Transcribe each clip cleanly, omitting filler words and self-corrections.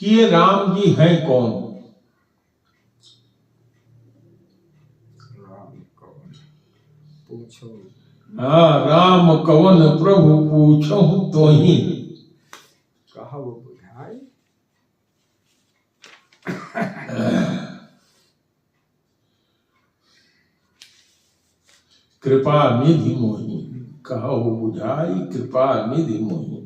कि ये राम जी हैं कौन। पूछो हाँ, राम कवन प्रभु पूछो तो ही। कहा वो बुझाए। कृपा निधि मोहि कहो बुझाई, कृपा निधि मोहि।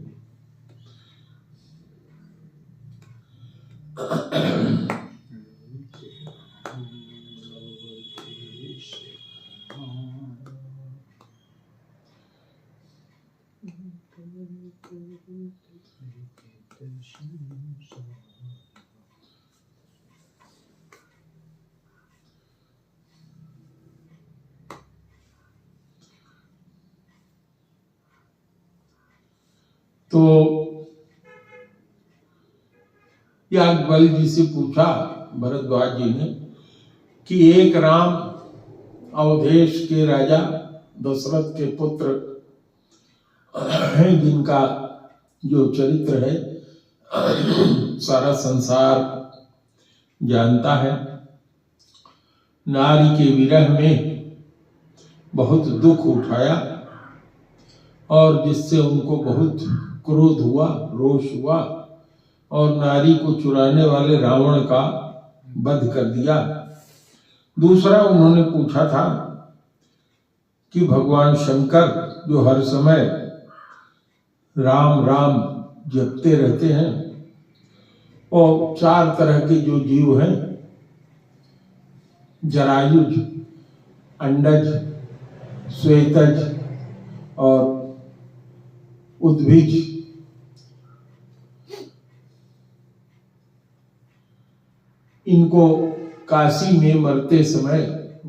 तो याज्ञवल्क्य जी से पूछा भरद्वाज जी ने कि एक राम अवधेश के राजा दशरथ के पुत्र हैं, जिनका जो चरित्र है सारा संसार जानता है। नारी के विरह में बहुत दुख उठाया और जिससे उनको बहुत क्रोध हुआ, रोष हुआ और नारी को चुराने वाले रावण का वध कर दिया। दूसरा उन्होंने पूछा था कि भगवान शंकर जो हर समय राम राम जपते रहते हैं, और 4 तरह के जो जीव हैं, जरायुज, अंडज, श्वेतज और उद्भिज, इनको काशी में मरते समय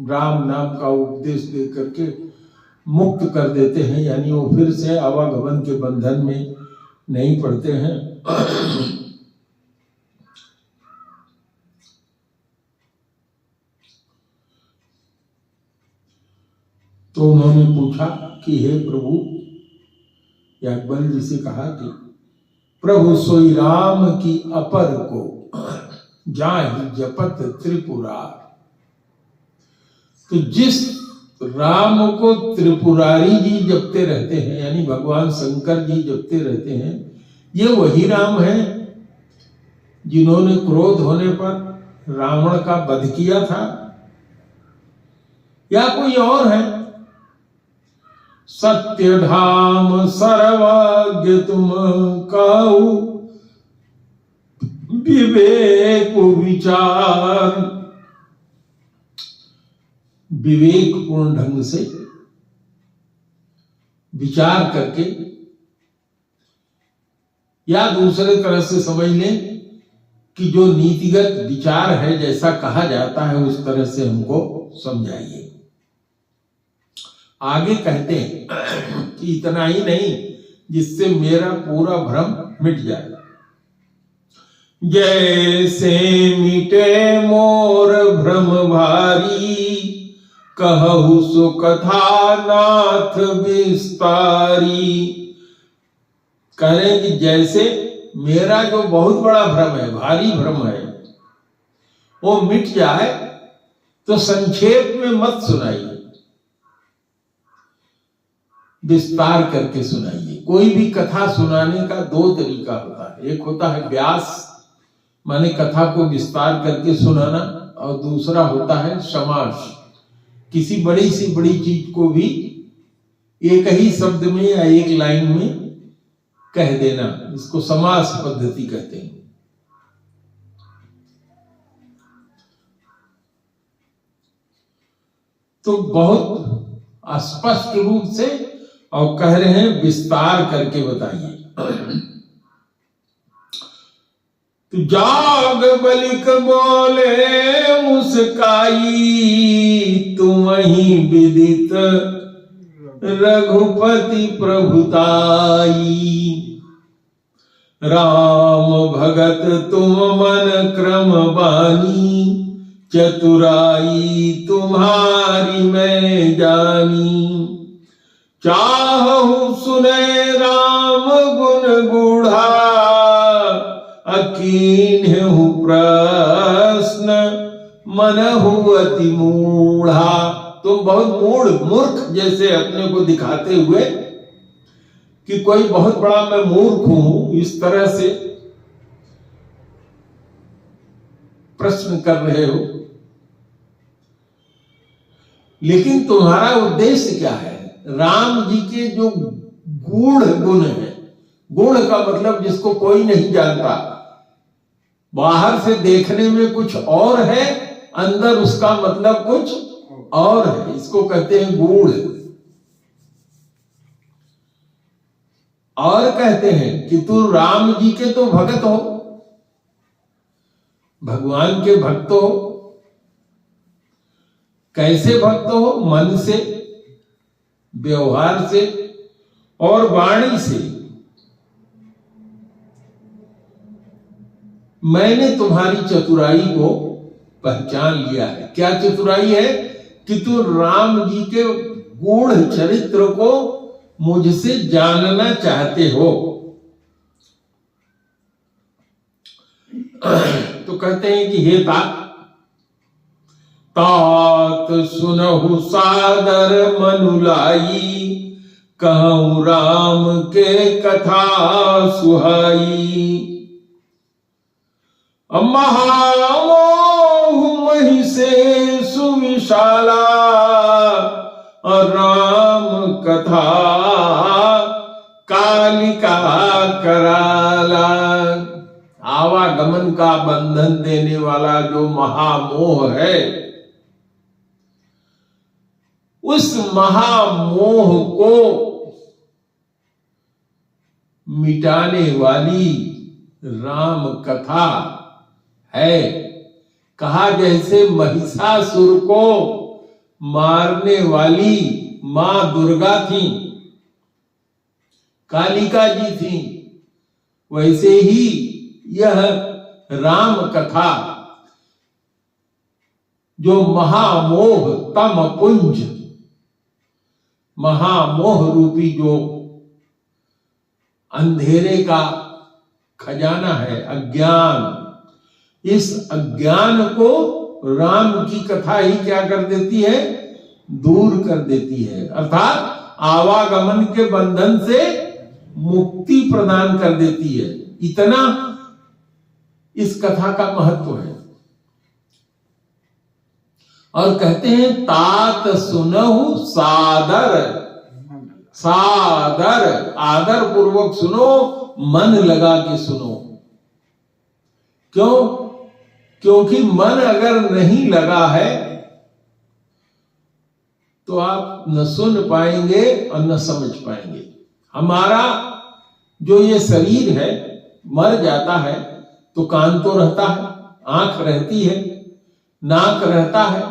राम नाम का उपदेश दे करके मुक्त कर देते हैं, यानी वो फिर से आवागमन के बंधन में नहीं पड़ते हैं। तो उन्होंने पूछा कि हे प्रभु, याज्ञवल्क्य जी से कहा कि प्रभु सोई राम की अपर को जाहि जपत त्रिपुरार। तो जिस राम को त्रिपुरारी जी जपते रहते हैं, यानी भगवान शंकर जी जपते रहते हैं, ये वही राम है जिन्होंने क्रोध होने पर रावण का वध किया था, या कोई और है? सत्य धाम सर्वज्ञ तुम कहु, विवेक विचार। विवेकपूर्ण ढंग से विचार करके, या दूसरे तरह से समझ लें कि जो नीतिगत विचार है, जैसा कहा जाता है उस तरह से हमको समझाइए। आगे कहते हैं कि इतना ही नहीं, जिससे मेरा पूरा भ्रम मिट जाए। जैसे मिटे मोर भ्रम भारी, कहु सो कथा नाथ विस्तारी। कह रहे हैं कि जैसे मेरा जो बहुत बड़ा भ्रम है, भारी भ्रम है, वो मिट जाए तो संक्षेप में मत सुनाइए, विस्तार करके सुनाइए। कोई भी कथा सुनाने का 2 तरीका होता है। एक होता है व्यास, माने कथा को विस्तार करके सुनाना, और दूसरा होता है समास, किसी बड़ी सी बड़ी चीज को भी एक ही शब्द में या एक लाइन में कह देना, इसको समास पद्धति कहते हैं। तो बहुत स्पष्ट रूप से और कह रहे हैं विस्तार करके बताइए। तो जाग बलिक बोले मुस्काई, तुम ही विदित रघुपति प्रभुताई। राम भगत तुम मन क्रम बानी, चतुराई तुम्हारी मैं जानी। चाहु सुने राम गुण गूढ़ा, कीन्हु प्रश्न मनहु अति मूढ़ा। तुम बहुत मूर्ख जैसे अपने को दिखाते हुए कि कोई बहुत बड़ा मैं मूर्ख हूं, इस तरह से प्रश्न कर रहे हो। लेकिन तुम्हारा उद्देश्य क्या है? राम जी के जो गूढ़ गुण है, गुण का मतलब जिसको कोई नहीं जानता, बाहर से देखने में कुछ और है, अंदर उसका मतलब कुछ और है, इसको कहते हैं गूढ़। और कहते हैं कि तू राम जी के तो भक्त हो, भगवान के भक्त हो। कैसे भक्त हो? मन से, व्यवहार से और वाणी से। मैंने तुम्हारी चतुराई को पहचान लिया है। क्या चतुराई है? कि तू राम जी के गूढ़ चरित्र को मुझसे जानना चाहते हो। तो कहते हैं कि हे तात, तात सुनहु सादर मनुलाई, कहूँ राम के कथा सुहाई। महामोह मही से सुविशाला, राम कथा कालिका कराला। आवागमन का बंधन देने वाला जो महामोह है, उस महामोह को मिटाने वाली राम कथा है। कहा जैसे महिषासुर को मारने वाली मां दुर्गा थी, कालिका जी थी, वैसे ही यह राम कथा जो महामोह तम पुंज, महामोह रूपी जो अंधेरे का खजाना है, अज्ञान, इस अज्ञान को राम की कथा ही क्या कर देती है? दूर कर देती है। अर्थात आवागमन के बंधन से मुक्ति प्रदान कर देती है। इतना इस कथा का महत्व है। और कहते हैं तात सुनहु सादर, सादर आदर पूर्वक सुनो, मन लगा के सुनो। क्यों? क्योंकि मन अगर नहीं लगा है तो आप न सुन पाएंगे और न समझ पाएंगे। हमारा जो ये शरीर है मर जाता है तो कान तो रहता है, आंख रहती है, नाक रहता है,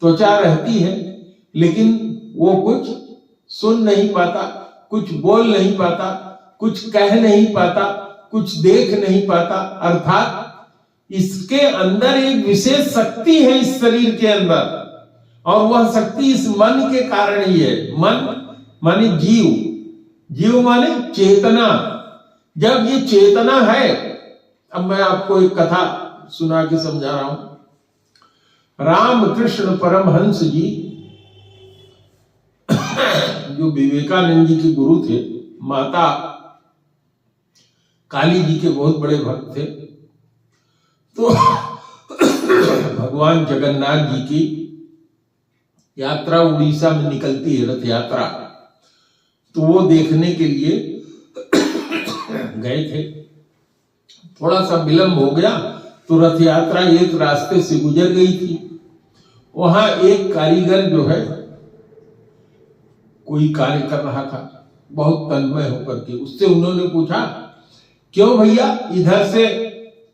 त्वचा रहती है, लेकिन वो कुछ सुन नहीं पाता, कुछ बोल नहीं पाता, कुछ कह नहीं पाता, कुछ देख नहीं पाता। अर्थात इसके अंदर एक विशेष शक्ति है इस शरीर के अंदर, और वह शक्ति इस मन के कारण ही है। मन माने जीव, जीव माने चेतना। जब ये चेतना है, अब मैं आपको एक कथा सुना के समझा रहा हूं। रामकृष्ण परमहंस जी जो विवेकानंद जी के गुरु थे, माता काली जी के बहुत बड़े भक्त थे। तो भगवान जगन्नाथ जी की यात्रा उड़ीसा में निकलती है, रथ यात्रा, तो वो देखने के लिए गए थे। थोड़ा सा विलंब हो गया तो रथ यात्रा एक रास्ते से गुजर गई थी। वहां एक कारीगर जो है कोई कार्य कर रहा था, बहुत तन्मय होकर के। उससे उन्होंने पूछा, क्यों भैया इधर से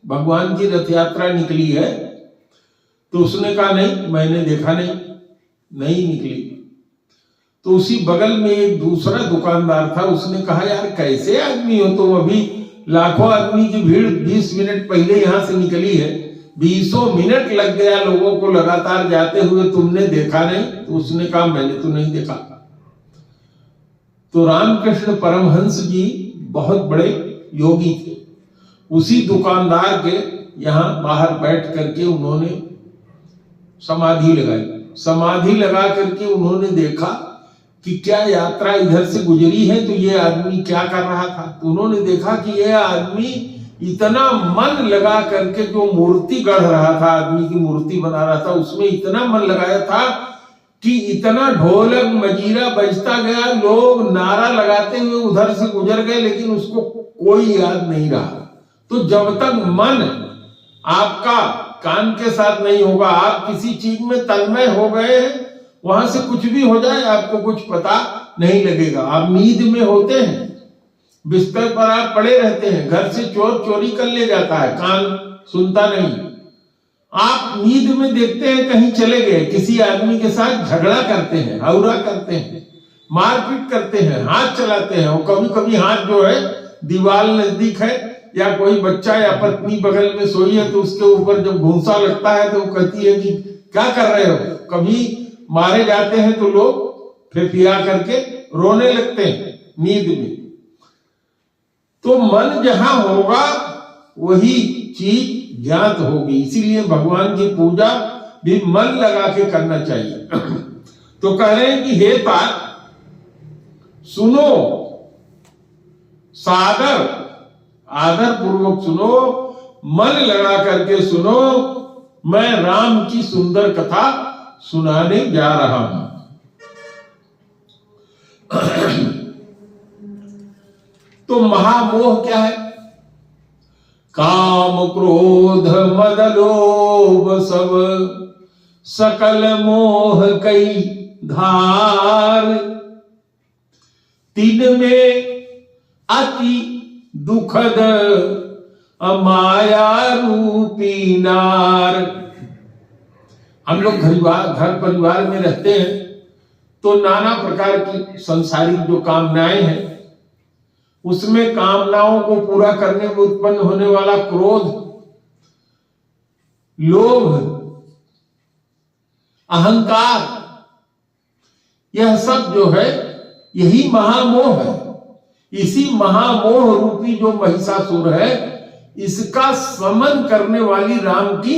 भगवान की रथ यात्रा निकली है? तो उसने कहा, नहीं मैंने देखा नहीं निकली। तो उसी बगल में एक दूसरा दुकानदार था, उसने कहा, यार कैसे आदमी हो तुम, अभी लाखों आदमी की भीड़ 20 मिनट पहले यहां से निकली है, 20 मिनट लग गया लोगों को लगातार जाते हुए, तुमने देखा नहीं? तो उसने कहा, मैंने तो नहीं देखा। तो रामकृष्ण परमहंस जी बहुत बड़े योगी थे। उसी दुकानदार के यहाँ बाहर बैठ करके उन्होंने समाधि लगाई। समाधि लगा करके उन्होंने देखा कि क्या यात्रा इधर से गुजरी है तो ये आदमी क्या कर रहा था। तो उन्होंने देखा कि यह आदमी इतना मन लगा करके जो मूर्ति गढ़ रहा था, आदमी की मूर्ति बना रहा था, उसमें इतना मन लगाया था कि इतना ढोलक मजीरा बजता गया, लोग नारा लगाते हुए उधर से गुजर गए, लेकिन उसको कोई याद नहीं रहा। तो जब तक मन आपका कान के साथ नहीं होगा, आप किसी चीज में तन्मय हो गए, वहां से कुछ भी हो जाए आपको कुछ पता नहीं लगेगा। आप नींद में होते हैं, बिस्तर पर आप पड़े रहते हैं, घर से चोर चोरी कर ले जाता है, कान सुनता नहीं। आप नींद में देखते हैं कहीं चले गए, किसी आदमी के साथ झगड़ा करते हैं, हौरा करते हैं, मारपीट करते हैं, हाथ चलाते हैं। और कभी कभी हाथ जो है दीवार नजदीक है या कोई बच्चा या पत्नी बगल में सोई है तो उसके ऊपर जब घूंसा लगता है तो वो कहती है कि क्या कर रहे हो। कभी मारे जाते हैं तो लोग फिफिया करके रोने लगते हैं नींद में। तो मन जहां होगा वही चीज ज्ञात होगी। इसीलिए भगवान की पूजा भी मन लगा के करना चाहिए। तो कह रहे हैं कि हे तात सुनो, सादर आदर पूर्वक सुनो, मन लगा करके सुनो, मैं राम की सुंदर कथा सुनाने जा रहा हूं। तो महामोह क्या है? काम क्रोध मद लोभ सब सकल मोह कई धार, तीन में अति दुखद माया रूपी नार। हम लोग घर परिवार में रहते हैं तो नाना प्रकार की संसारिक जो कामनाएं हैं, उसमें कामनाओं को पूरा करने में उत्पन्न होने वाला क्रोध, लोभ, अहंकार, यह सब जो है यही महामोह है। इसी महामोह रूपी जो महिषासुर है, इसका समन करने वाली राम की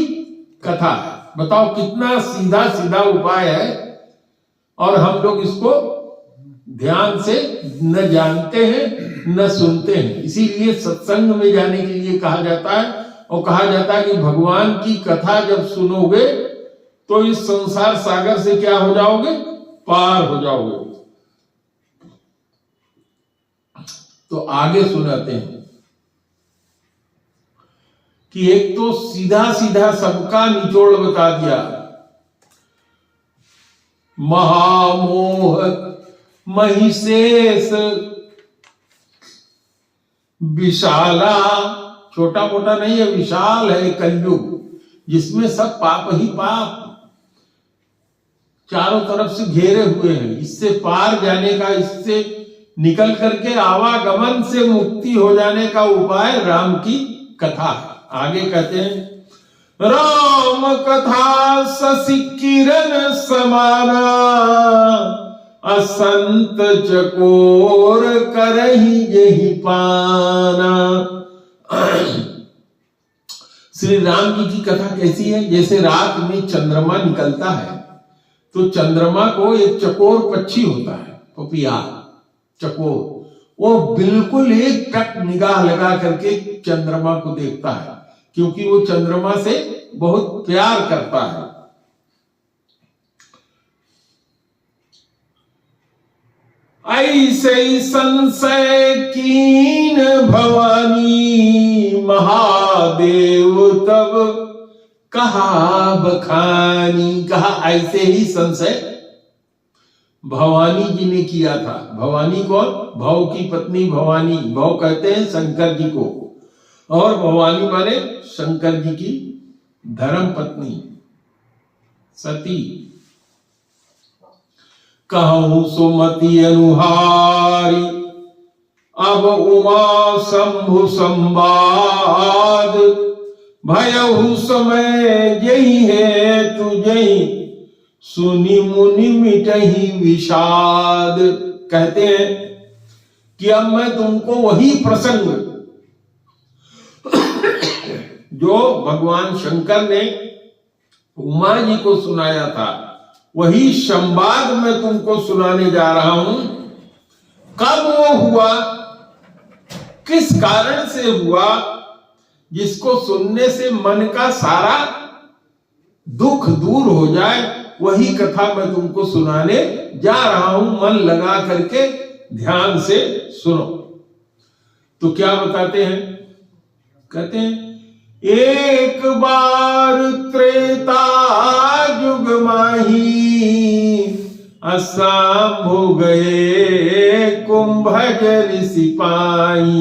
कथा है। बताओ कितना सीधा सीधा उपाय है, और हम लोग इसको ध्यान से न जानते हैं न सुनते हैं। इसीलिए सत्संग में जाने के लिए कहा जाता है, और कहा जाता है कि भगवान की कथा जब सुनोगे तो इस संसार सागर से क्या हो जाओगे? पार हो जाओगे। तो आगे सुनाते हैं कि एक तो सीधा सीधा सबका निचोड़ बता दिया। महामोह महिषेष विशाला, छोटा मोटा नहीं है, विशाल है कलयुग, जिसमें सब पाप ही पाप चारों तरफ से घेरे हुए हैं। इससे पार जाने का, इससे निकल करके आवागमन से मुक्ति हो जाने का उपाय राम की कथा है। आगे कहते हैं, राम कथा शशि किरण समाना, असंत चकोर करहि यही पाना। श्री राम जी की कथा कैसी है? जैसे रात में चंद्रमा निकलता है तो चंद्रमा को एक चकोर पक्षी होता है, पपिया चकोर, वो बिल्कुल एक टक निगाह लगा करके चंद्रमा को देखता है, क्योंकि वो चंद्रमा से बहुत प्यार करता है। ऐसे ही संशय कीन भवानी, महादेव तब कहा बखानी। कहा ऐसे ही संशय भवानी जी ने किया था। भवानी कौन? भव की पत्नी भवानी। भव कहते हैं शंकर जी को, और भवानी माने शंकर जी की धर्म पत्नी सती। कहूं सुमति अनुहारी, अब उमा शंभु संवाद, भयहु समय यही है तुझही, सुनि मुनि मिटहि विषाद। कहते हैं कि अब मैं तुमको वही प्रसंग जो भगवान शंकर ने उमा जी को सुनाया था, वही संवाद मैं तुमको सुनाने जा रहा हूं। कब वो हुआ, किस कारण से हुआ, जिसको सुनने से मन का सारा दुख दूर हो जाए, वही कथा मैं तुमको सुनाने जा रहा हूं। मन लगा करके ध्यान से सुनो। तो क्या बताते हैं, कहते हैं एक बार त्रेता युग माही असंभ हो गए कुंभज ऋषि पाई।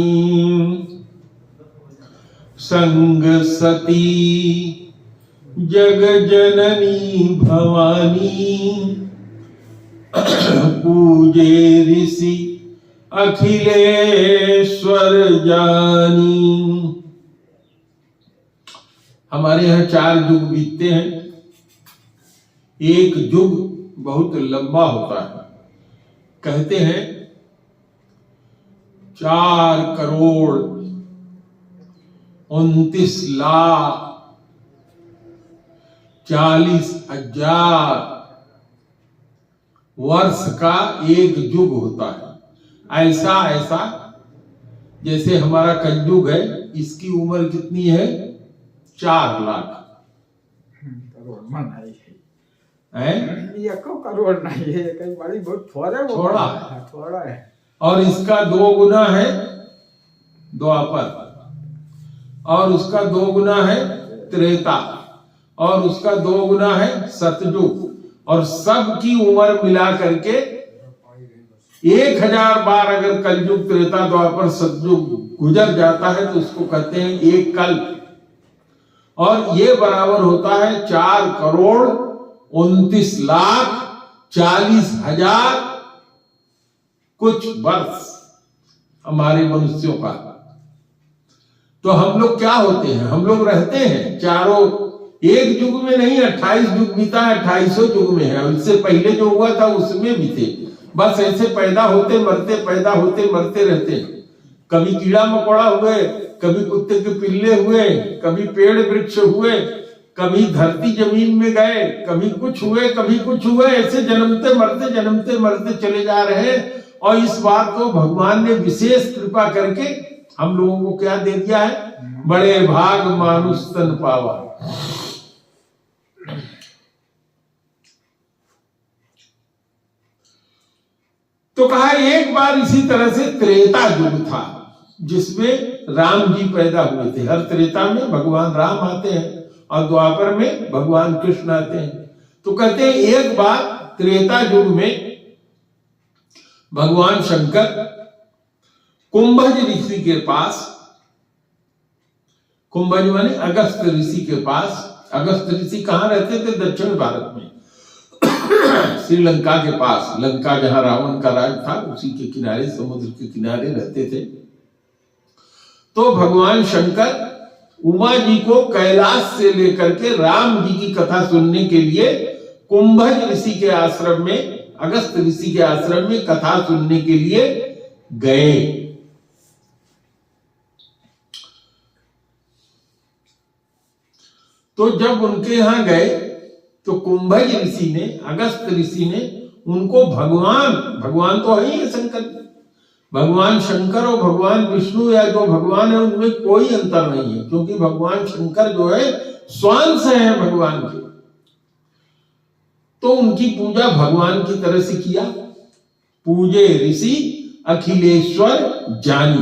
संग सती जग जननी भवानी पूजे ऋषि अखिलेश्वर जानी। हमारे यहाँ 4 युग बीतते हैं। एक युग बहुत लंबा होता है, कहते हैं 4,29,40,000 वर्ष का एक युग होता है। ऐसा जैसे हमारा कलयुग है, इसकी उम्र कितनी है, 4 लाख करोड़ में नहीं है, ये को करोड़ नहीं है, कई बड़ी बहुत थोड़ा है। और इसका 2 गुना है द्वापर, और उसका 2 गुना है त्रेता, और उसका 2 गुना है सतयुग, और सबकी उम्र मिला करके 1000 बार अगर कलयुग त्रेता द्वापर सतयुग गुजर जाता है तो उसको कहते हैं एक कल्प। और ये बराबर होता है 4,29,40,000 कुछ वर्ष हमारे मनुष्यों का। तो हम लोग क्या होते हैं, हम लोग रहते हैं चारों एक युग में नहीं, 28 युग बीता है, 2800 युग में है। इससे पहले जो हुआ था उसमें भी थे। बस ऐसे पैदा होते मरते, पैदा होते मरते रहते। कभी कीड़ा मकोड़ा हुए, कभी कुत्ते के पिल्ले हुए, कभी पेड़ वृक्ष हुए, कभी धरती जमीन में गए, कभी कुछ हुए, कभी कुछ हुए। ऐसे जन्मते मरते चले जा रहे हैं। और इस बार तो भगवान ने विशेष कृपा करके हम लोगों को क्या दे दिया है, बड़े भाग मानुष तन पावा। तो कहा एक बार इसी तरह से त्रेता युग था, जिसमें राम जी पैदा हुए थे। हर त्रेता में भगवान राम आते हैं और द्वापर में भगवान कृष्ण आते हैं। तो कहते हैं एक बार त्रेता युग में भगवान शंकर कुंभज ऋषि के पास, कुंभज माने अगस्त ऋषि के पास। अगस्त ऋषि कहां रहते थे, दक्षिण भारत में, श्रीलंका के पास। लंका जहां रावण का राज था उसी के किनारे, समुद्र के किनारे रहते थे। तो भगवान शंकर उमा जी को कैलाश से लेकर के राम जी की कथा सुनने के लिए कुंभज ऋषि के आश्रम में, अगस्त ऋषि के आश्रम में कथा सुनने के लिए गए। तो जब उनके यहां गए तो कुंभज ऋषि ने, अगस्त ऋषि ने उनको भगवान तो है ही शंकर, भगवान शंकर और भगवान विष्णु या जो भगवान है उनमें कोई अंतर नहीं है, क्योंकि भगवान शंकर जो है स्वांश है भगवान के। तो उनकी पूजा भगवान की तरह से किया। पूजे ऋषि अखिलेश्वर जानी।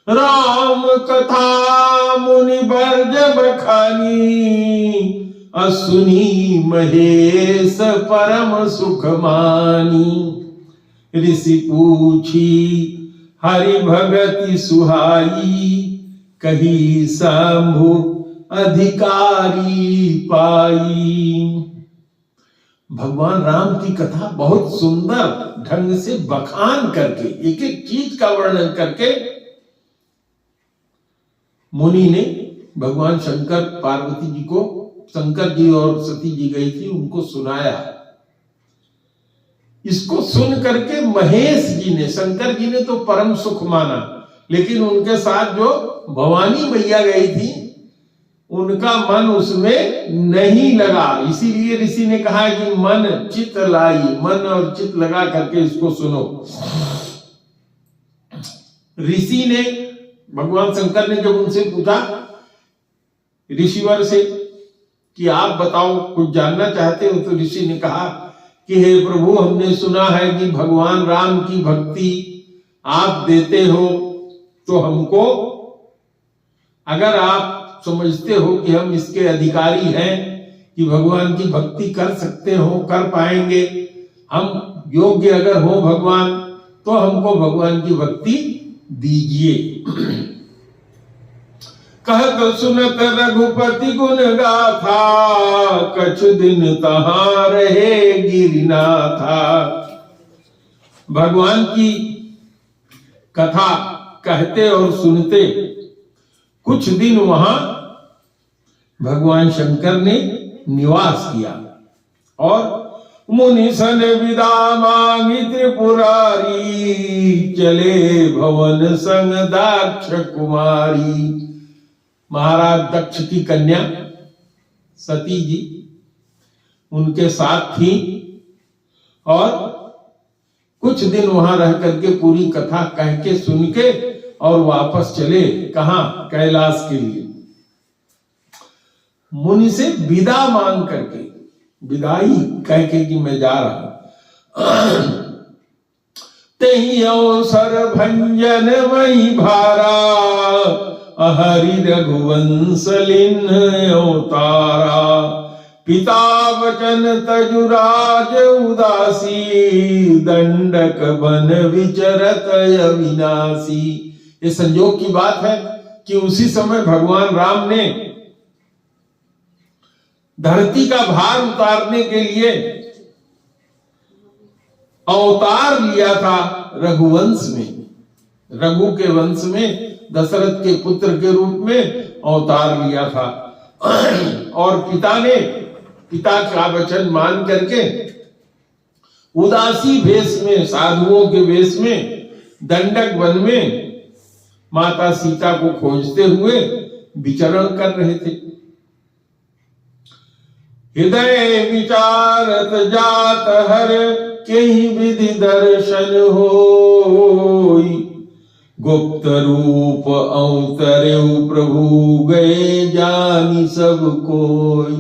राम कथा मुनि बर्ज बखानी, असुनी महेश परम सुख मानी। ऋषि पूछी हरि भगति सुहाई, कही शंभु अधिकारी पाई। भगवान राम की कथा बहुत सुंदर ढंग से बखान करके, एक एक चीज का वर्णन करके मुनि ने भगवान शंकर पार्वती जी को, शंकर जी और सती जी गई थी, उनको सुनाया। इसको सुन करके महेश जी ने, शंकर जी ने तो परम सुख माना, लेकिन उनके साथ जो भवानी मैया गई थी उनका मन उसमें नहीं लगा। इसीलिए ऋषि ने कहा कि मन चित लाई, मन और चित लगा करके इसको सुनो। ऋषि ने, भगवान शंकर ने जब उनसे पूछा ऋषिवर से कि आप बताओ, कुछ जानना चाहते हो, तो ऋषि ने कहा कि हे प्रभु, हमने सुना है कि भगवान राम की भक्ति आप देते हो, तो हमको, अगर आप समझते हो कि हम इसके अधिकारी हैं कि भगवान की भक्ति कर सकते हो, कर पाएंगे, हम योग्य अगर हो भगवान, तो हमको भगवान की भक्ति दीजिए। कहत सुनत रघुपति गुण गाथा, कछु दिन तहां रहे गिरनाथा। भगवान की कथा कहते और सुनते कुछ दिन वहां भगवान शंकर ने निवास किया। और मुनि सन विदा मांगी त्रिपुरारी, चले भवन संग दक्ष कुमारी। महाराज दक्ष की कन्या सती जी उनके साथ थी और कुछ दिन वहां रह करके पूरी कथा कह के सुन के और वापस चले, कहां? कैलाश के लिए। मुनि से विदा मांग करके, विदाई कह के कि मैं जा रहा हूं। तेहि अवसर भंजन वही भारा, हरि रघुवंश लिन्ह अवतारा। पिता वचन तजुराज उदासी, दंडक बन विचरत अविनाशी। ये संयोग की बात है कि उसी समय भगवान राम ने धरती का भार उतारने के लिए अवतार लिया था रघुवंश में, रघु के वंश में दशरथ के पुत्र के रूप में अवतार लिया था। और पिता का वचन मान करके उदासी वेश में, साधुओं के वेश में, दंडक वन में माता सीता को खोजते हुए विचरण कर रहे थे। हृदय विचारत जात हर, कहीं विधि दर्शन होई। गुप्त रूप अवतरेउ प्रभु, गए जानी सब कोई।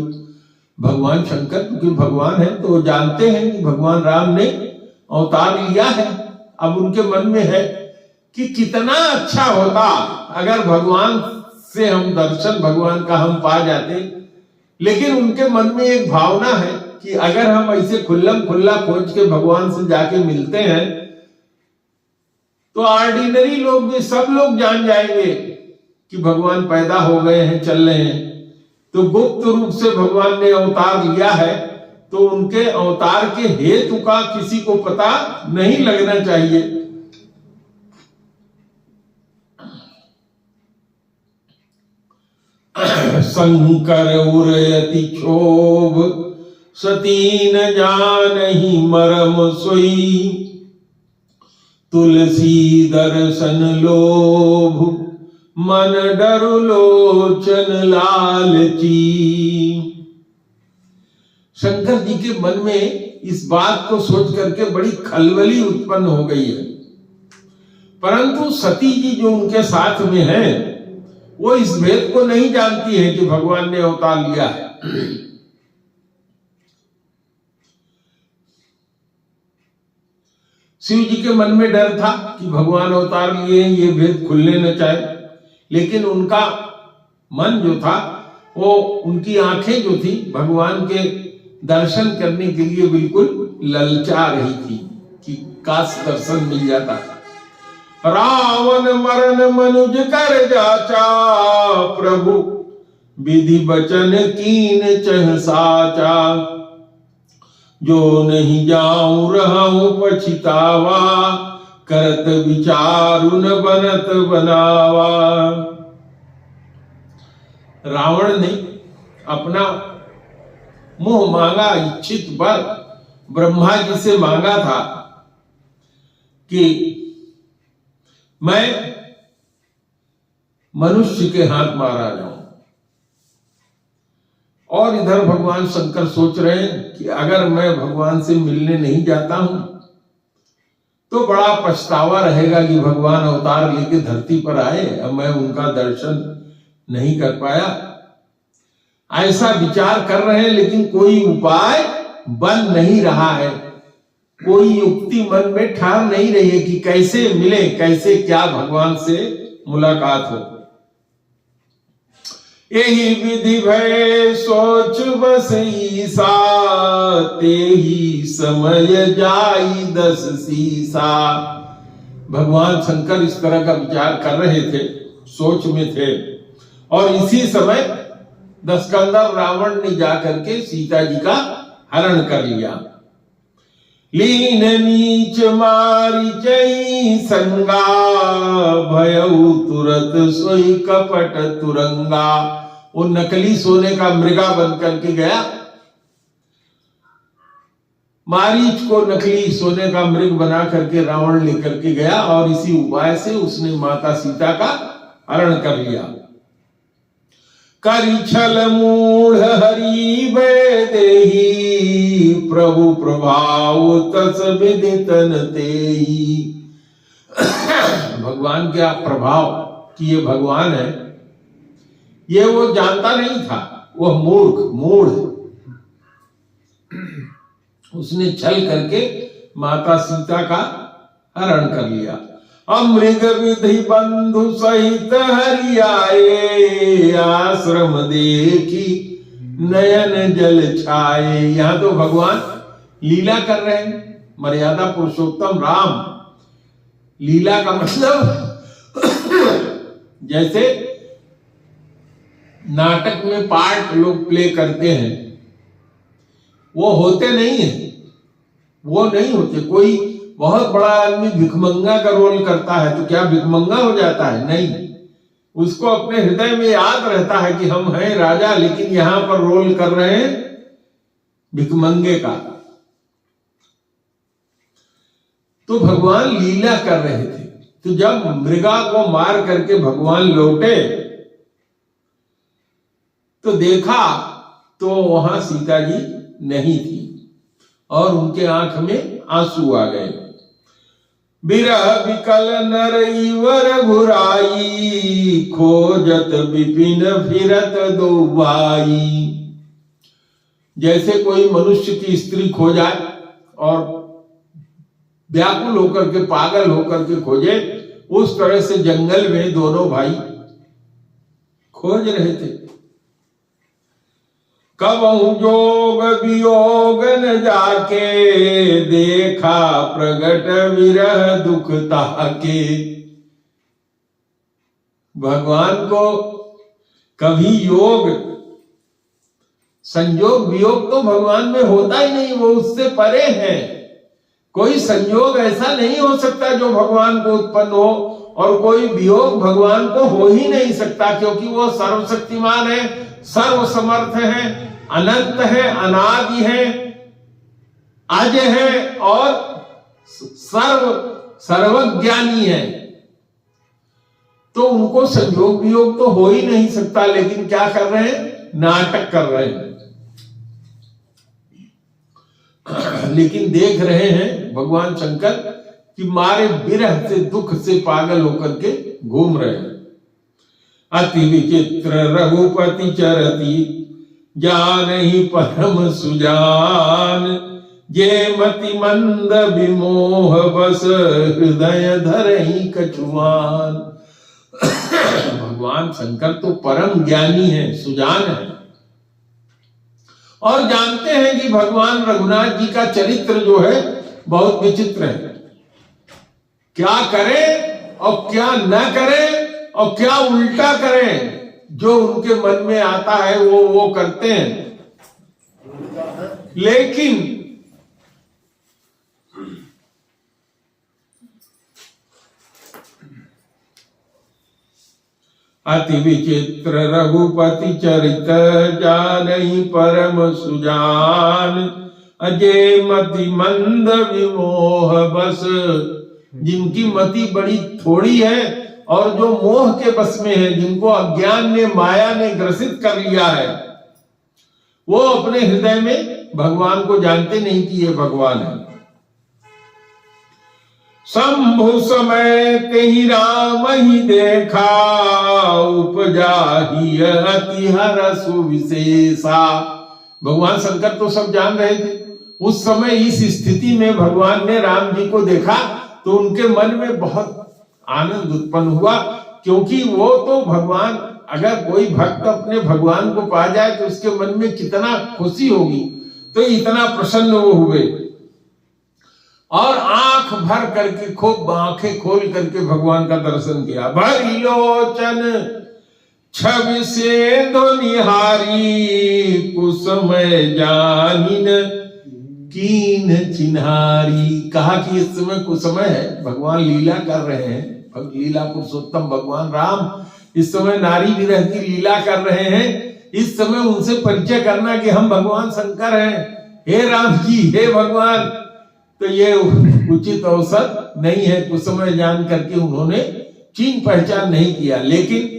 भगवान शंकर क्योंकि भगवान है तो जानते हैं कि भगवान राम ने अवतार लिया है। अब उनके मन में है कि कितना अच्छा होता अगर भगवान से हम दर्शन भगवान का हम पा जाते। लेकिन उनके मन में एक भावना है कि अगर हम ऐसे खुल्लम खुल्ला खोज के भगवान से जाके मिलते हैं तो ऑर्डिनरी लोग भी, सब लोग जान जाएंगे कि भगवान पैदा हो गए हैं, चल रहे हैं। तो गुप्त रूप से भगवान ने अवतार लिया है तो उनके अवतार के हेतु का किसी को पता नहीं लगना चाहिए। शंकर उरयति क्षोभ, सती न जानहि मरम सोई। तुलसी दर्शन लोभ, मन डरु लोचन लालची। शंकर जी के मन में इस बात को सोच करके बड़ी खलबली उत्पन्न हो गई है। परंतु सती जी जो उनके साथ में है वो इस भेद को नहीं जानती है कि भगवान ने अवतार लिया है। शिव जी के मन में डर था कि भगवान अवतार लिए ये भेद खुलने न चाहे। लेकिन उनका मन जो था वो, उनकी आंखें जो थी भगवान के दर्शन करने के लिए बिल्कुल ललचा रही थी कि काश दर्शन मिल जाता। रावण मरण मनुज कर जाचा, प्रभु विधि बचन कीन चह साचा। जो नहीं जाऊं रहूं पछितावा, करत विचारु न बनत बनावा। रावण ने अपना मुंह मांगा इच्छित वर ब्रह्मा जी से मांगा था कि मैं मनुष्य के हाथ मारा जाऊं। और इधर भगवान शंकर सोच रहे हैं कि अगर मैं भगवान से मिलने नहीं जाता हूं तो बड़ा पछतावा रहेगा कि भगवान अवतार लेके धरती पर आए, अब मैं उनका दर्शन नहीं कर पाया। ऐसा विचार कर रहे हैं, लेकिन कोई उपाय बन नहीं रहा है, कोई युक्ति मन में ठान नहीं रही है कि कैसे मिले, कैसे क्या भगवान से मुलाकात हो। यही विधि भय सोच बस ईसा, ते ही समय जाई 10 सीसा। भगवान शंकर इस तरह का विचार कर रहे थे, सोच में थे, और इसी समय दशकंदर रावण ने जाकर के सीता जी का हरण कर लिया। लीन नीच मारी चई संगा, भयउ तुरत सोई कपट तुरंगा। वो नकली सोने का मृगा बन करके गया, मारीच को नकली सोने का मृग बना करके रावण लेकर के गया, और इसी उपाय से उसने माता सीता का हरण कर लिया। करि छल मूढ़ हरि देही, प्रभु प्रभाव तस विदितन तेही। भगवान क्या प्रभाव कि ये भगवान है, ये वो जानता नहीं था, वह मूढ़ उसने छल करके माता सीता का हरण कर लिया। अमृग विधि बंधु सहित हरि आए, आश्रम देखी नयन जल छाए। यहां तो भगवान लीला कर रहे हैं, मर्यादा पुरुषोत्तम राम। लीला का मतलब जैसे नाटक में पार्ट लोग प्ले करते हैं, वो होते नहीं है, वो नहीं होते। कोई बहुत बड़ा आदमी भिखमंगा का रोल करता है तो क्या भिखमंगा हो जाता है? नहीं, उसको अपने हृदय में याद रहता है कि हम हैं राजा, लेकिन यहां पर रोल कर रहे हैं भिखमंगे का। तो भगवान लीला कर रहे थे। तो जब मृगा को मार करके भगवान लौटे तो देखा तो वहां सीता जी नहीं थी, और उनके आंख में आंसू आ गए। बिरह बिकल नरईवर घुराई, खोजत विपिन फिरत दो भाई। जैसे कोई मनुष्य की स्त्री खो जाए और व्याकुल होकर के, पागल होकर के खोजे, उस तरह से जंगल में दोनों भाई खोज रहे थे। कबहु जोग वियोग न जाके, देखा प्रगट विरह दुख ताके। भगवान को कभी योग संयोग वियोग तो भगवान में होता ही नहीं, वो उससे परे है। कोई संयोग ऐसा नहीं हो सकता जो भगवान को उत्पन्न हो, और कोई वियोग भगवान को हो ही नहीं सकता, क्योंकि वो सर्वशक्तिमान है, सर्वसमर्थ है, अनंत है, अनादि है, अजय है और सर्वज्ञानी है। तो उनको संयोग वियोग तो हो ही नहीं सकता, लेकिन क्या कर रहे हैं? नाटक कर रहे हैं। लेकिन देख रहे हैं भगवान शंकर कि मारे विरह से, दुख से पागल होकर के घूम रहे हैं। अति विचित्र रघुपति चरती, जानहि परम सुजान। जे मति मंद विमोह बस, हृदय धरहि कछुआन। भगवान शंकर तो परम ज्ञानी है, सुजान है, और जानते हैं कि भगवान रघुनाथ जी का चरित्र जो है बहुत विचित्र है। क्या करें और क्या न करें, और क्या उल्टा करें, जो उनके मन में आता है वो करते हैं। लेकिन अति विचित्र रघुपति चरित, जानहि परम सुजान। अजय मति मंद विमोह बस। जिनकी मति बड़ी थोड़ी है और जो मोह के बस में है, जिनको अज्ञान ने, माया ने ग्रसित कर लिया है, वो अपने हृदय में भगवान को जानते नहीं कि ये भगवान है। शंभु समय ते ही राम ही देखा, उपजा ही अति हरष विशेषा। भगवान शंकर तो सब जान रहे थे। उस समय इस स्थिति में भगवान ने राम जी को देखा तो उनके मन में बहुत आनंद उत्पन्न हुआ, क्योंकि वो तो भगवान, अगर कोई भक्त अपने भगवान को पा जाए तो उसके मन में कितना खुशी होगी। तो इतना प्रसन्न वो हुए और आंख भर करके, खूब आंखें खोल करके भगवान का दर्शन किया। भरी लोचन छवि से दो निहारी, कुसमय जानिन कीन चिन्हारी। कहा कि इस समय कुसमय है, भगवान लीला कर रहे हैं, लीला पुरुषोत्तम भगवान राम इस समय नारी विरह की लीला कर रहे हैं। इस समय उनसे परिचय करना कि हम भगवान शंकर हैं, हे राम जी, हे भगवान, तो ये उचित अवसर नहीं है। कुछ समय जान करके उन्होंने चीन पहचान नहीं किया। लेकिन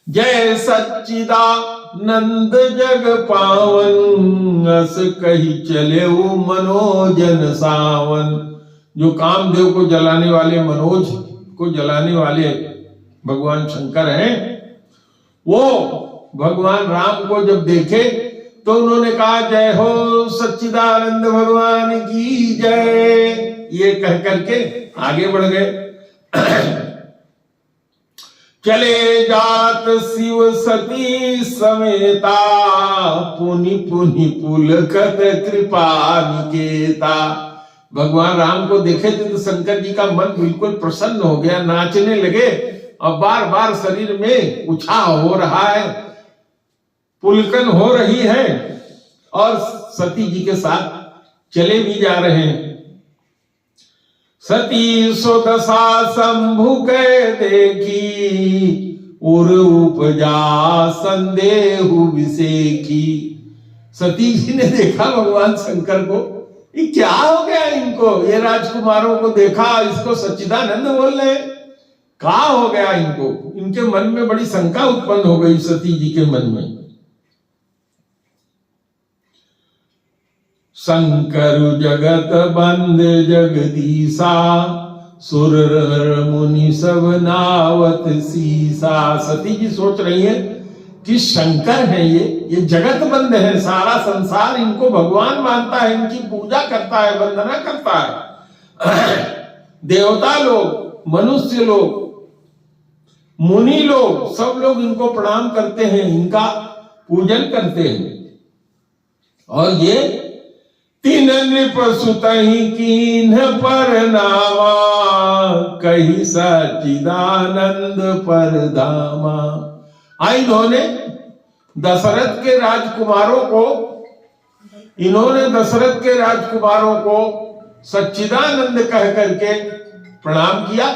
जय सच्चिदानंद जग पावन, अस कही चले मनोजन सावन। जो कामदेव को जलाने वाले, मनोज को जलाने वाले भगवान शंकर हैं, वो भगवान राम को जब देखे तो उन्होंने कहा जय हो सच्चिदानंद भगवान की जय। ये कह करके आगे बढ़ गए। चले जात शिव सती समेता, पुनि पुनि पुलकत कृपा निकेता। भगवान राम को देखे थे तो शंकर जी का मन बिल्कुल प्रसन्न हो गया, नाचने लगे और बार बार शरीर में उछाल हो रहा है, पुलकन हो रही है और सती जी के साथ चले भी जा रहे हैं। सती सुदशा शंभु के देखी, उर उपजा संदेहु विसेखी। सती जी ने देखा भगवान शंकर को, ये क्या हो गया इनको, ये राजकुमारों को देखा, इसको सच्चिदानंद बोल रहे, क्या हो गया इनको। इनके मन में बड़ी शंका उत्पन्न हो गई सती जी के मन में। शंकर जगत बंद जगदीशा, सुर मुनि सब नावत सीसा। सती जी सोच रही है कि शंकर है ये जगत बंद है, सारा संसार इनको भगवान मानता है, इनकी पूजा करता है, वंदना करता है। देवता लोग, मनुष्य लोग, मुनि लोग, सब लोग इनको प्रणाम करते हैं, इनका पूजन करते हैं। और ये तीन नृप सुतहि कीन्ह परनामा, कही सच्चिदानंद परधामा। इन्होंने दशरथ के राजकुमारों को सच्चिदानंद कह करके प्रणाम किया।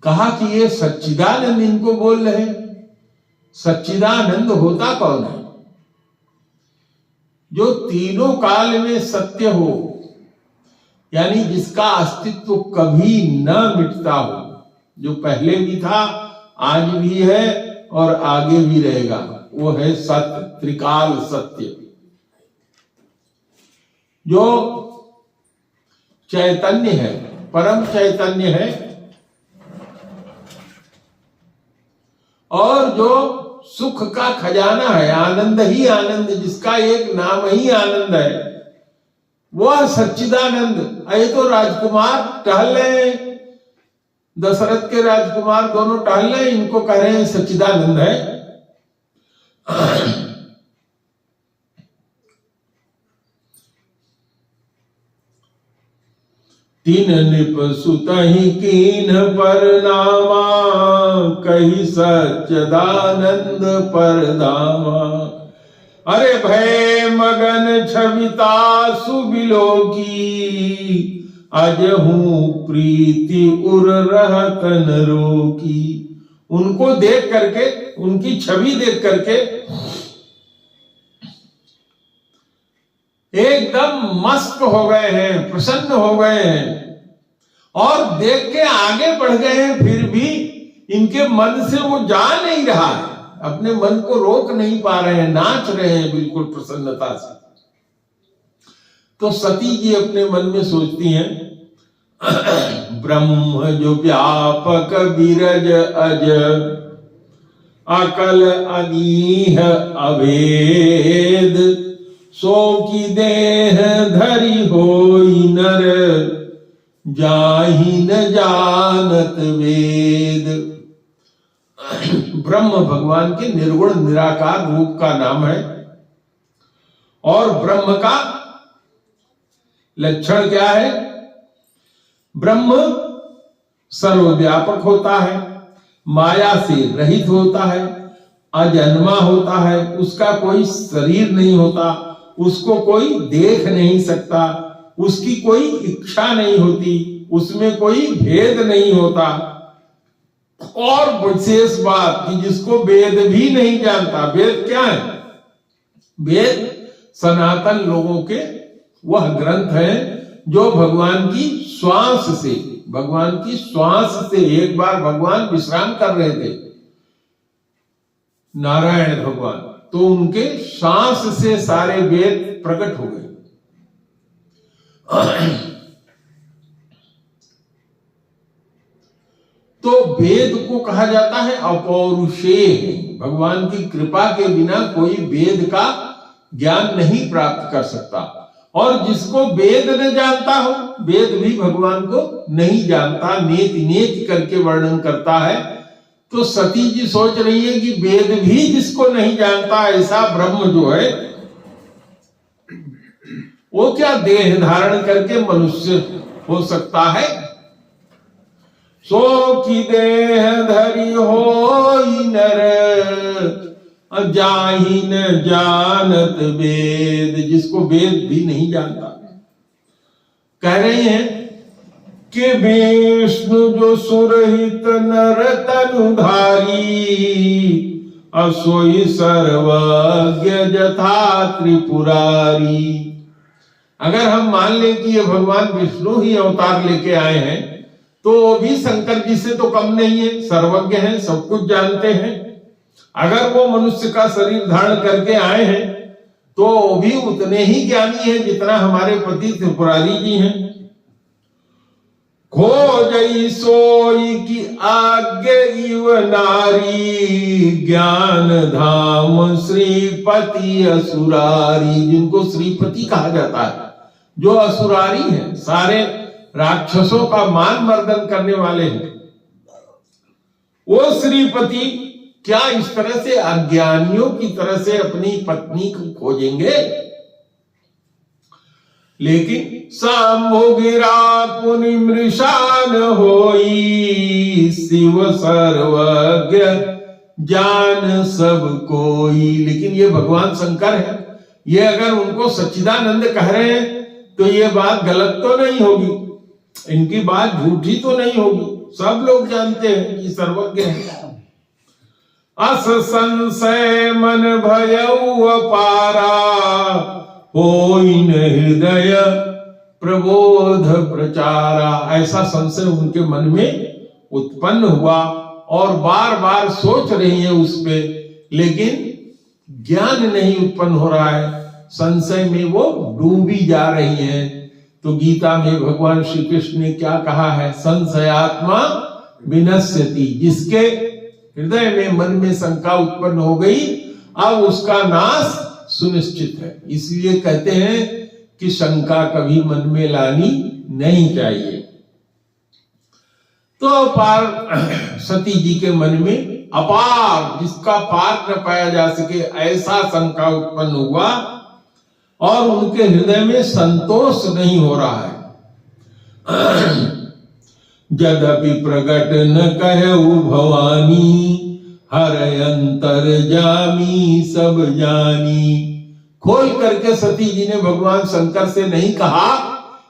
कहा कि ये सच्चिदानंद इनको बोल रहे हैं। सच्चिदानंद होता कौन है? जो तीनों काल में सत्य हो, यानी जिसका अस्तित्व कभी न मिटता हो, जो पहले भी था, आज भी है और आगे भी रहेगा, वो है सत्य, त्रिकाल सत्य। जो चैतन्य है, परम चैतन्य है, और जो सुख का खजाना है, आनंद ही आनंद, जिसका एक नाम ही आनंद है, वह सच्चिदानंद। ये तो राजकुमार टहल रहे, दशरथ के राजकुमार दोनों टहल रहे, इनको कह रहे हैं सच्चिदानंद है। तीन नृप सुतहि कीन्ह परनामा, कही सच्चिदानंद परधामा। अरे भय मगन छविता सुबिलोकी, अजहू प्रीति उर रहतन रोकी। उनको देख करके, उनकी छवि देख करके एकदम मस्त हो गए हैं, प्रसन्न हो गए हैं और देख के आगे बढ़ गए हैं, फिर भी इनके मन से वो जा नहीं रहा है, अपने मन को रोक नहीं पा रहे हैं, नाच रहे हैं बिल्कुल प्रसन्नता से। तो सती जी अपने मन में सोचती हैं, ब्रह्म जो व्यापक विरज अज, अकल अनीह अभेद, सो की देह धरी होई नर, जाहि न जानत वेद। ब्रह्म भगवान के निर्गुण निराकार रूप का नाम है और ब्रह्म का लक्षण क्या है? ब्रह्म सर्वव्यापक होता है, माया से रहित होता है, अजन्मा होता है, उसका कोई शरीर नहीं होता, उसको कोई देख नहीं सकता, उसकी कोई इच्छा नहीं होती, उसमें कोई भेद नहीं होता। और विशेष बात कि जिसको वेद भी नहीं जानता, वेद क्या है? वेद सनातन लोगों के वह ग्रंथ है जो भगवान की श्वास से एक बार भगवान विश्राम कर रहे थे, नारायण भगवान, तो उनके श्वास से सारे वेद प्रकट हो गए। तो वेद को कहा जाता है अपौरुषेय। भगवान की कृपा के बिना कोई वेद का ज्ञान नहीं प्राप्त कर सकता, और जिसको वेद न जानता हो, वेद भी भगवान को नहीं जानता, नेति नेति करके वर्णन करता है। तो सती जी सोच रही है कि वेद भी जिसको नहीं जानता, ऐसा ब्रह्म जो है वो क्या देह धारण करके मनुष्य हो सकता है? सो की देह धरी होई नर, जाहि न जानत वेद, जिसको वेद भी नहीं जानता। कह रहे हैं कि विष्णु जो सुरहित नर तनुधारी, असोई सर्वज्ञ जथा त्रिपुरारी। अगर हम मान लें कि ये भगवान विष्णु ही अवतार लेके आए हैं, तो वो भी शंकर जी से तो कम नहीं है, सर्वज्ञ हैं, सब कुछ जानते हैं। अगर वो मनुष्य का शरीर धारण करके आए हैं तो वो भी उतने ही ज्ञानी हैं जितना हमारे पति त्रिपुरारी जी हैं। खोजई सोई की आज्ञा इव नारी, ज्ञान धाम श्रीपति असुरारी, जिनको श्रीपति कहा जाता है, जो असुरारी हैं, सारे राक्षसों का मान मर्दन करने वाले हैं, वो श्रीपति क्या इस तरह से अज्ञानियों की तरह से अपनी पत्नी को खोजेंगे? लेकिन साम्भो गिरा पुनि मृषान होई, शिव सर्वज्ञ जान सब कोई। लेकिन ये भगवान शंकर है, ये अगर उनको सच्चिदानंद कह रहे हैं तो ये बात गलत तो नहीं होगी, इनकी बात झूठी तो नहीं होगी, सब लोग जानते हैं कि सर्वज्ञ है। अस संशय मन भयउ अपारा, होई न हृदय प्रबोध प्रचारा। ऐसा संशय उनके मन में उत्पन्न हुआ और बार बार सोच रही है उस पे, लेकिन ज्ञान नहीं उत्पन्न हो रहा है, संशय में वो डूबी जा रही है। तो गीता में भगवान श्री कृष्ण ने क्या कहा है? संशयात्मा विनश्यति। जिसके हृदय में मन में शंका उत्पन्न हो गई, अब उसका नाश सुनिश्चित है। इसलिए कहते हैं कि शंका कभी मन में लानी नहीं चाहिए। तो पार सती जी के मन में अपार, जिसका पार न पाया जा सके, ऐसा शंका उत्पन्न हुआ और उनके हृदय में संतोष नहीं हो रहा है। यद्यपि प्रकट न कहु भवानी, हर अंतर जामी सब जानी। खोल करके सती जी ने भगवान शंकर से नहीं कहा,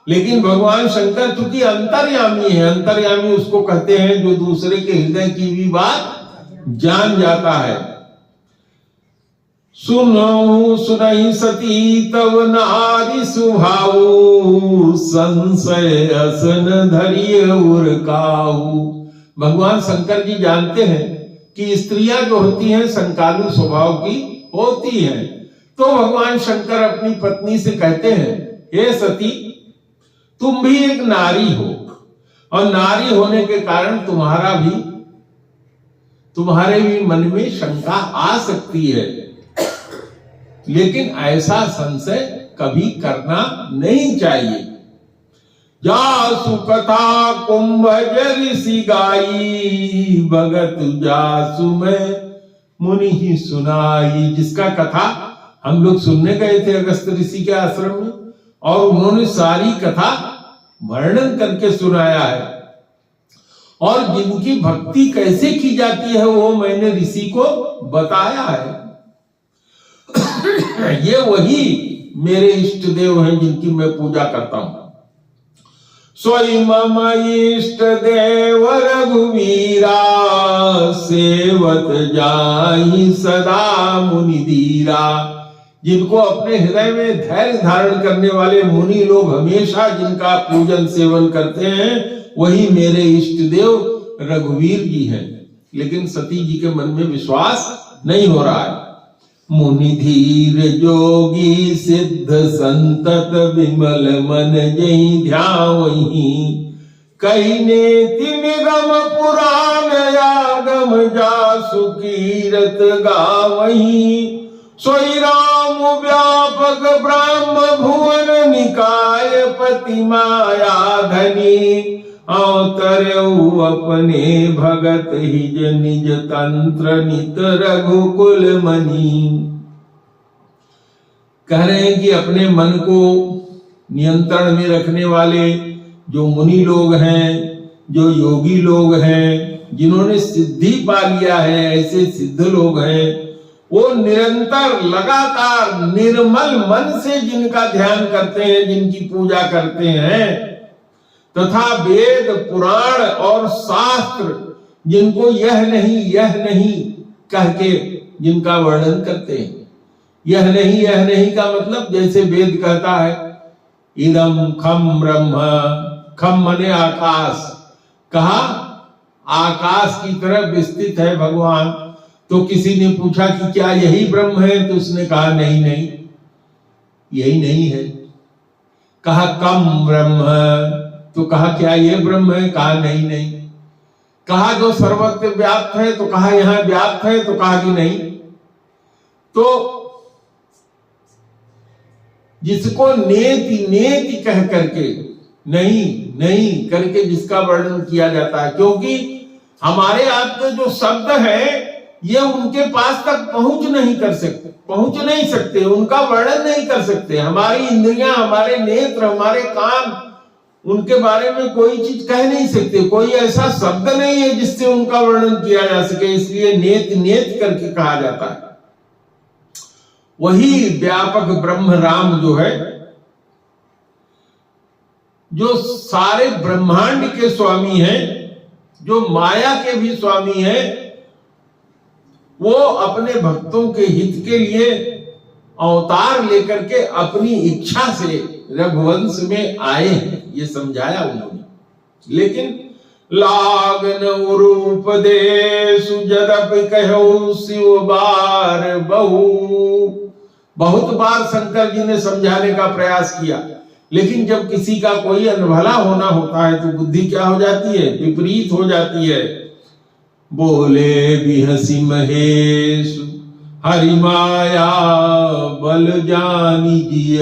लेकिन भगवान शंकर चूंकि अंतर्यामी है, अंतर्यामी उसको कहते हैं जो दूसरे के हृदय की भी बात जान जाता है। सुनो सुनहि सती तव नारी सुभाऊ, संशय असन धरिय उर काऊ। भगवान शंकर जी जानते हैं कि स्त्रियां जो होती हैं संकालु स्वभाव की होती हैं। तो भगवान शंकर अपनी पत्नी से कहते हैं, हे सती, तुम भी एक नारी हो और नारी होने के कारण तुम्हारे भी मन में शंका आ सकती है, लेकिन ऐसा संशय कभी करना नहीं चाहिए। जासु कथा कुंभ ऋषि गाई, भगत जासु में मुनि ही सुनाई। जिसका कथा हम लोग सुनने गए थे अगस्त ऋषि के आश्रम में, और उन्होंने सारी कथा वर्णन करके सुनाया है, और जिनकी भक्ति कैसे की जाती है वो मैंने ऋषि को बताया है। ये वही मेरे इष्ट देव हैं जिनकी मैं पूजा करता हूं। स्वयं मम इष्ट देव रघुवीरा, सेवत जाहि सदा मुनि धीरा। जिनको अपने हृदय में धैर्य धारण करने वाले मुनि लोग हमेशा जिनका पूजन सेवन करते हैं, वही मेरे इष्ट देव रघुवीर जी हैं। लेकिन सती जी के मन में विश्वास नहीं हो रहा है। मुनि धीर जोगी सिद्ध संतत, विमल मन जहि ध्यावहि। कही नेति निगम पुराण आगम, जासु कीरत गावहि। सोई राम व्यापक ब्रह्म भुवन निकाय, पति माया धनी। अवतरऊ अपने भगत हिज, निज तंत्र नित रघुकुल मणि। कह रहे हैं कि अपने मन को नियंत्रण में रखने वाले जो मुनि लोग हैं, जो योगी लोग हैं, जिन्होंने सिद्धि पा लिया है, ऐसे सिद्ध लोग हैं, वो निरंतर लगातार निर्मल मन से जिनका ध्यान करते हैं, जिनकी पूजा करते हैं, तथा वेद पुराण और शास्त्र जिनको यह नहीं कह के जिनका वर्णन करते हैं। यह नहीं का मतलब जैसे वेद कहता है इदम खम ब्रह्म, खम मने आकाश, कहा आकाश की तरह विस्तृत है भगवान। तो किसी ने पूछा कि क्या यही ब्रह्म है, तो उसने कहा नहीं यही नहीं है। कहा कम ब्रह्म, तो कहा क्या ये ब्रह्म है, कहा नहीं। कहा जो सर्वत्र व्याप्त है, तो कहा यहां व्याप्त है, तो कहा कि नहीं। तो जिसको नेति कह करके नहीं करके जिसका वर्णन किया जाता है, क्योंकि हमारे आप में जो शब्द है ये उनके पास तक पहुंच नहीं सकते, उनका वर्णन नहीं कर सकते। हमारी इंद्रियां, हमारे नेत्र, हमारे कान उनके बारे में कोई चीज कह नहीं सकते। कोई ऐसा शब्द नहीं है जिससे उनका वर्णन किया जा सके, इसलिए नेत करके कहा जाता है। वही व्यापक ब्रह्म राम जो है, जो सारे ब्रह्मांड के स्वामी हैं, जो माया के भी स्वामी हैं, वो अपने भक्तों के हित के लिए अवतार लेकर के अपनी इच्छा से रघुवंश में आए हैं, ये समझाया उन्होंने। लेकिन लागन रूप देसु जदपि कहु शिव बार बहु। बहुत बार शंकर जी ने समझाने का प्रयास किया, लेकिन जब किसी का कोई अनभला होना होता है तो बुद्धि क्या हो जाती है, विपरीत हो जाती है। बोले भी हंसी महेश, हरि माया बल जानी जिय।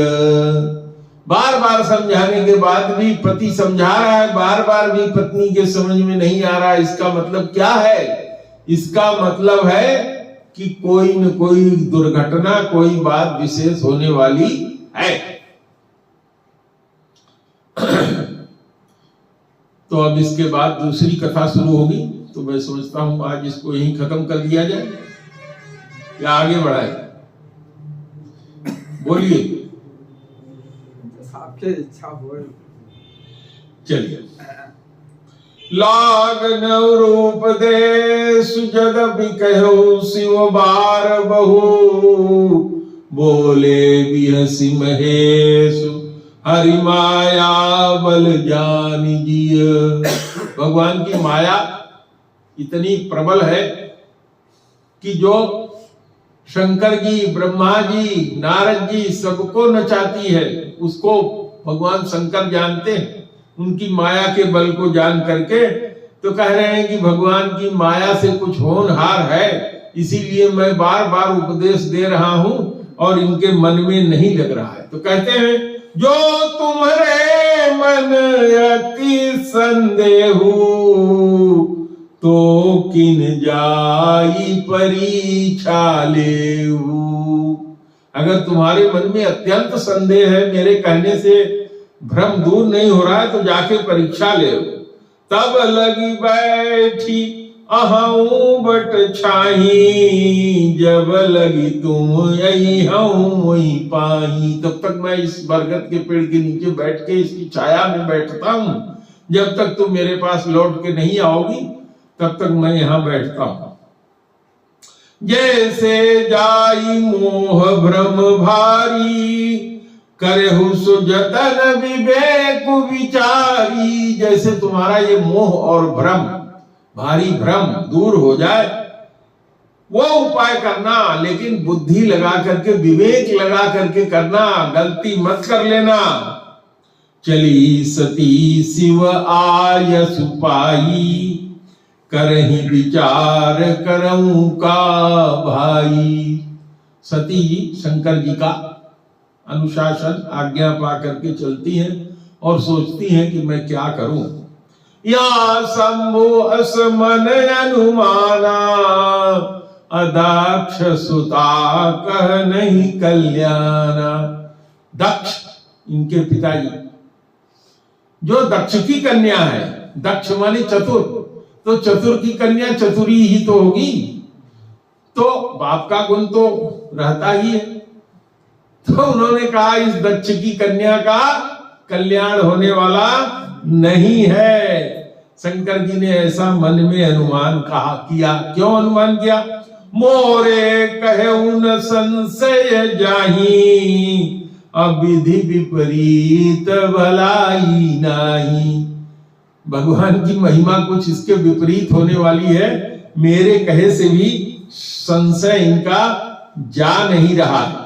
बार बार समझाने के बाद भी पति समझा रहा है, बार बार भी पत्नी के समझ में नहीं आ रहा। इसका मतलब क्या है? इसका मतलब है कि कोई न कोई दुर्घटना, कोई बात विशेष होने वाली है। तो अब इसके बाद दूसरी कथा शुरू होगी, तो मैं समझता हूं आज इसको यहीं खत्म कर दिया जाए या आगे बढ़ाए। बोलिए, आपकी इच्छा हो। चलिए। लागन रूप दे सुजदपि कहो शिव बार बहु बोले बिहसी महेश हरि माया बल जान जिय। भगवान की माया इतनी प्रबल है कि जो शंकर जी, ब्रह्मा जी, नारद जी सबको नचाती है, उसको भगवान शंकर जानते हैं। उनकी माया के बल को जान करके तो कह रहे हैं कि भगवान की माया से कुछ होनहार है, इसीलिए मैं बार बार उपदेश दे रहा हूं और इनके मन में नहीं लग रहा है। तो कहते हैं जो तुम्हारे मन अति संदेहु तो किन जाई परीक्षा लेहु। अगर तुम्हारे मन में अत्यंत संदेह है, मेरे कहने से भ्रम दूर नहीं हो रहा है, तो जाके परीक्षा ले। तब लगी बैठी अहूं बट छाही जब लगी तुम यही हूं वही पाही। तब तक मैं इस बरगद के पेड़ के नीचे बैठ के इसकी छाया में बैठता हूं, जब तक तुम मेरे पास लौट के नहीं आओगी तब तक मैं यहां बैठता हूं। जैसे जाई मोह भ्रम भारी करहु सुजतन विवेक विचारी। जैसे तुम्हारा ये मोह और भ्रम, भारी भ्रम दूर हो जाए, वो उपाय करना, लेकिन बुद्धि लगा करके, विवेक लगा करके करना, गलती मत कर लेना। चली सती शिव आय सुपाई करही विचार करऊं का भाई। सती जी शंकर जी का अनुशासन आज्ञा पा करके चलती हैं और सोचती हैं कि मैं क्या करूं। या शंभु असमन अनुमाना अदक्ष सुता कह नहीं कल्याणा। दक्ष इनके पिताजी, जो दक्ष की कन्या है, दक्ष माने चतुर, तो चतुर की कन्या चतुरी ही तो होगी, तो बाप का गुण तो रहता ही है। तो उन्होंने कहा इस दक्ष की कन्या का कल्याण होने वाला नहीं है। शंकर जी ने ऐसा मन में अनुमान कहा किया। क्यों अनुमान किया? मोरे कहे उन संशय जाही अब विधि विपरीत भलाई नाही। भगवान की महिमा कुछ इसके विपरीत होने वाली है, मेरे कहे से भी संशय इनका जा नहीं रहा है।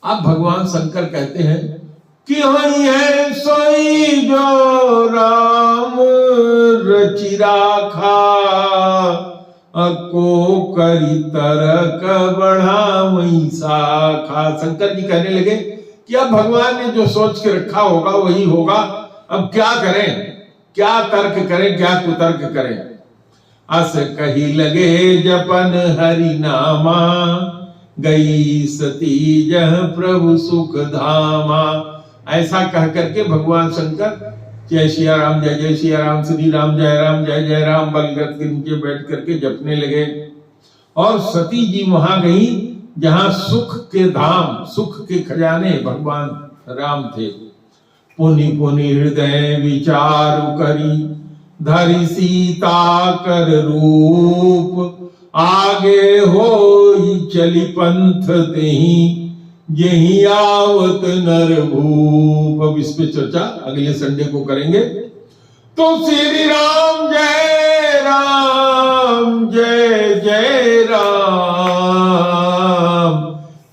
अब भगवान शंकर कहते हैं कि वही है सोई जो राम रचि राखा को करी तरक बढ़ा वही साखा। शंकर जी कहने लगे कि अब भगवान ने जो सोच के रखा होगा वही होगा, अब क्या करें, क्या तर्क करें, क्या कुतर्क करें। अस कही लगे जपन हरि नामा गई सती जह प्रभु सुख धामा। ऐसा कह करके भगवान शंकर जय सिया राम, जय जय सिया राम, श्री राम जय राम, जय जय राम बलगद के नीचे बैठ करके जपने लगे। और सती जी वहां गई जहां सुख के धाम, सुख के खजाने भगवान राम थे। पुनि पुनि हृदय विचार करी धरि सीता कर रूप आगे हो चली पंथ देही यही आवत नर भूप। अब इस पे चर्चा अगले संडे को करेंगे। तो श्री राम जय राम, जय जय राम,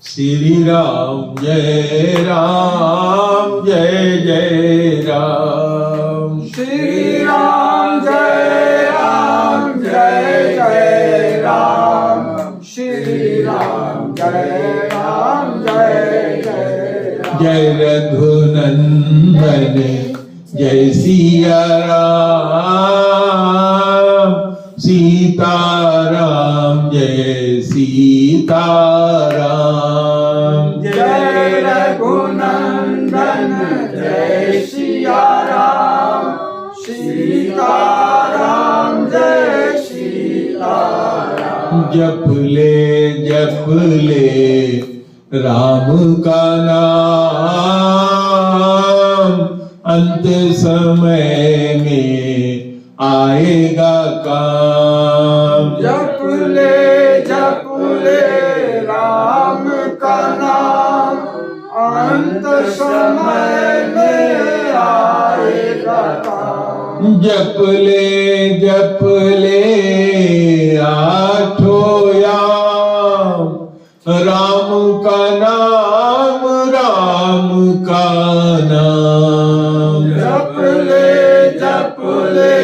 श्री राम जय राम, जय जय राम, श्री राम जय राम, जय जय राम, श्री राम जय राम, जय जय राम। जय रघुनंदन जय सिया राम, सीताराम जय सीताराम। जय रघुनंदन जय सिया राम, सीताराम जय सीताराम। जप ले राम का नाम अंत समय में आएगा काम। जप ले राम का नाम, अंत समय में आएगा काम। जप ले आठों याम, राम का नाम, राम का नाम। जप ले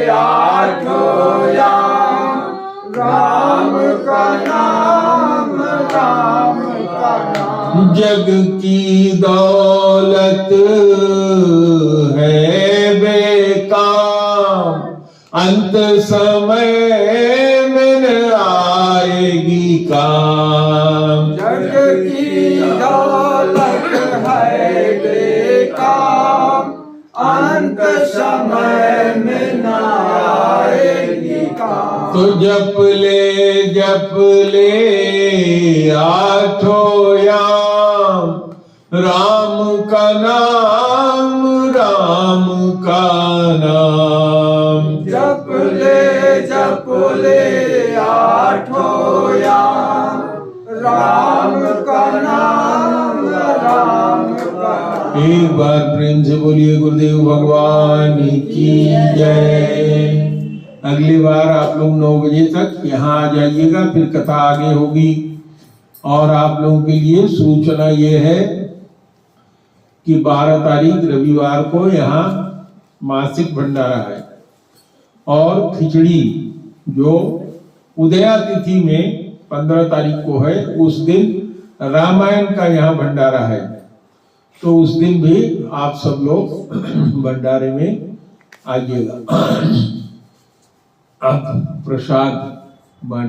आठों याम, राम का नाम, राम का नाम। जग की दौलत है बेकार, अंत समय में न आएगी काम। जग की दौलत है बेकार, अंत समय में न आएगी काम। तो जप ले आठों याम, राम का नाम, राम का नाम। जप ले आठों याम, राम का नाम, राम का नाम। एक बार प्रेम से बोलिए गुरुदेव भगवान की जय। अगली बार आप लोग 9 बजे तक यहाँ आ जाइएगा, फिर कथा आगे होगी। और आप लोगों के लिए सूचना ये है कि 12 तारीख रविवार को यहाँ मासिक भंडारा है, और खिचड़ी जो उदया तिथि में 15 तारीख को है, उस दिन रामायण का यहाँ भंडारा है। तो उस दिन भी आप सब लोग भंडारे में आइएगा। अब प्रसाद बांट